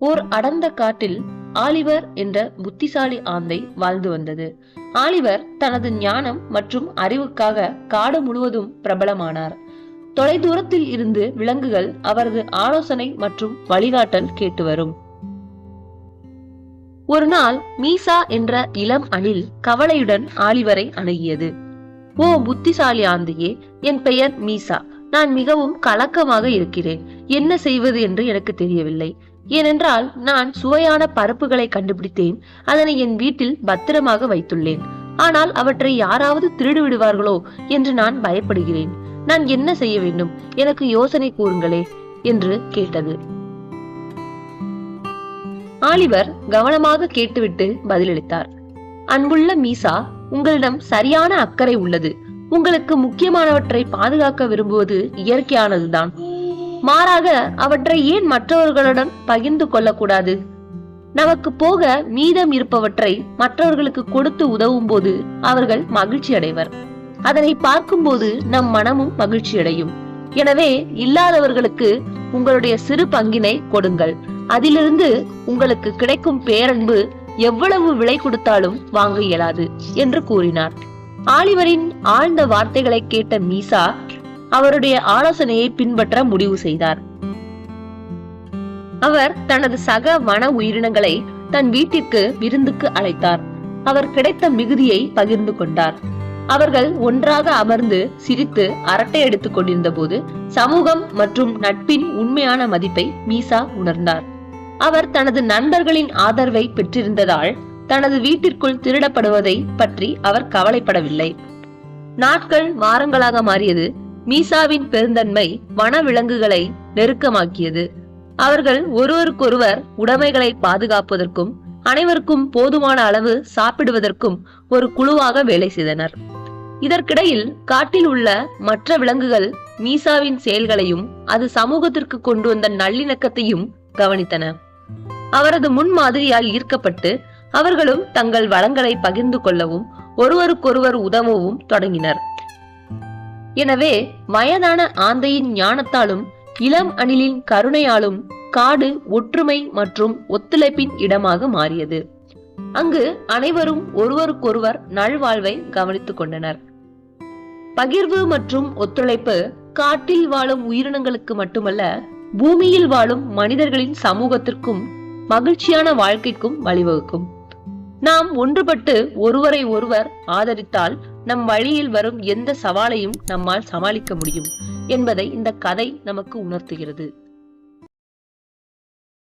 ஓர் அடர்ந்த காட்டில் ஆலிவர் என்ற புத்திசாலி ஆந்தை வாழ்ந்து வந்தது. ஆலிவர் தனது ஞானம் மற்றும் அறிவுக்காக காடு முழுவதும் பிரபலமானார். தொலைதூரத்தில் இருந்து விலங்குகள் அவரது ஆலோசனை மற்றும் வழிகாட்டல் கேட்டு வரும். ஒரு நாள் மீசா என்ற இளம் அணில் கவலையுடன் ஆலிவரை அணுகியது. ஓ புத்திசாலி ஆந்தையே, என் பெயர் மீசா. நான் மிகவும் கலக்கமாக இருக்கிறேன். என்ன செய்வது என்று எனக்கு தெரியவில்லை. ஏனென்றால் நான் சுவையான பருப்புகளை கண்டுபிடித்தேன். அதனை என் வீட்டில் பத்திரமாக வைத்துள்ளேன். ஆனால் அவற்றை யாராவது திருடு விடுவார்களோ என்று நான் பயப்படுகிறேன். நான் என்ன செய்ய வேண்டும்? எனக்கு யோசனை கூறுங்களே என்று கேட்டது. ஆலிவர் கவனமாக கேட்டுவிட்டு பதிலளித்தார். அன்புள்ள மீசா, உங்களிடம் சரியான அக்கறை உள்ளது. உங்களுக்கு முக்கியமானவற்றை பாதுகாக்க விரும்புவது இயற்கையானதுதான். மாறாக அவற்றை ஏன் மற்றவர்களுடன் பகிர்ந்து கொள்ளக்கூடாது? நமக்கு போக மீதம் இருப்பவற்றை மற்றவர்களுக்கு கொடுத்து உதவும் போது அவர்கள் மகிழ்ச்சி அடைவர். அதனை பார்க்கும்போது நம் மனமும் மகிழ்ச்சி அடையும். எனவே இல்லாதவர்களுக்கு உங்களுடைய சிறு பங்கினை கொடுங்கள். அதிலிருந்து உங்களுக்கு கிடைக்கும் பேரன்பு எவ்வளவு விலை கொடுத்தாலும் வாங்க இயலாது என்று கூறினார். ஆலிவரின் ஆழ்ந்த வார்த்தைகளை கேட்ட மீசா அவருடைய ஆலோசனையை பின்பற்ற முடிவு செய்தார். அவர் தனது சக வன உயிரினங்களை தன் வீட்டிற்கு விருந்துக்கு அழைத்தார். அவர் கிடைத்த மிகுதியை பகிர்ந்து கொண்டார். அவர்கள் ஒன்றாக அமர்ந்து சிரித்து அரட்டை எடுத்துக் கொண்டிருந்த போது சமூகம் மற்றும் நட்பின் உண்மையான மதிப்பை மீசா உணர்ந்தார். அவர் தனது நண்பர்களின் ஆதரவை பெற்றிருந்ததால் தனது வீட்டிற்குள் திருடப்படுவதை பற்றி அவர் கவலைப்படவில்லை. நாட்கள் வாரங்களாக மாறியது. மீசாவின் பெருந்தன்மை வன விலங்குகளை நெருக்கமாக்கியது. அவர்கள் ஒருவருக்கொருவர் உடைமைகளை பாதுகாப்பதற்கும் அனைவருக்கும் போதுமான அளவு சாப்பிடுவதற்கும் ஒரு குழுவாக வேலை செய்தனர். இதற்கிடையில் காட்டில் உள்ள மற்ற விலங்குகள் மீசாவின் செயல்களையும் அது சமூகத்திற்கு கொண்டு வந்த நல்லிணக்கத்தையும் கவனித்தன. அவரது முன்மாதிரியால் ஈர்க்கப்பட்டு அவர்களும் தங்கள் வளங்களை பகிர்ந்து கொள்ளவும் ஒருவருக்கொருவர் உதவவும் தொடங்கினர். எனவே வயதான ஆந்தையின் ஞானத்தாலும் இளம் அணிலின் கருணையாலும் காடு ஒற்றுமை மற்றும் ஒத்துழைப்பின் இடமாக மாறியது. அங்கு அனைவரும் ஒருவருக்கொருவர் நல்வாழ்வை கவனித்துக் கொண்டனர். பகிர்வு மற்றும் ஒத்துழைப்பு காட்டில் வாழும் உயிரினங்களுக்கு மட்டுமல்ல, பூமியில் வாழும் மனிதர்களின் சமூகத்திற்கும் மகிழ்ச்சியான வாழ்க்கைக்கும் வழிவகுக்கும். நாம் ஒன்றுபட்டு ஒருவரை ஒருவர் ஆதரித்தால் நம் வழியில் வரும் எந்த சவாலையும் நம்மால் சமாளிக்க முடியும் என்பதை இந்த கதை நமக்கு உணர்த்துகிறது.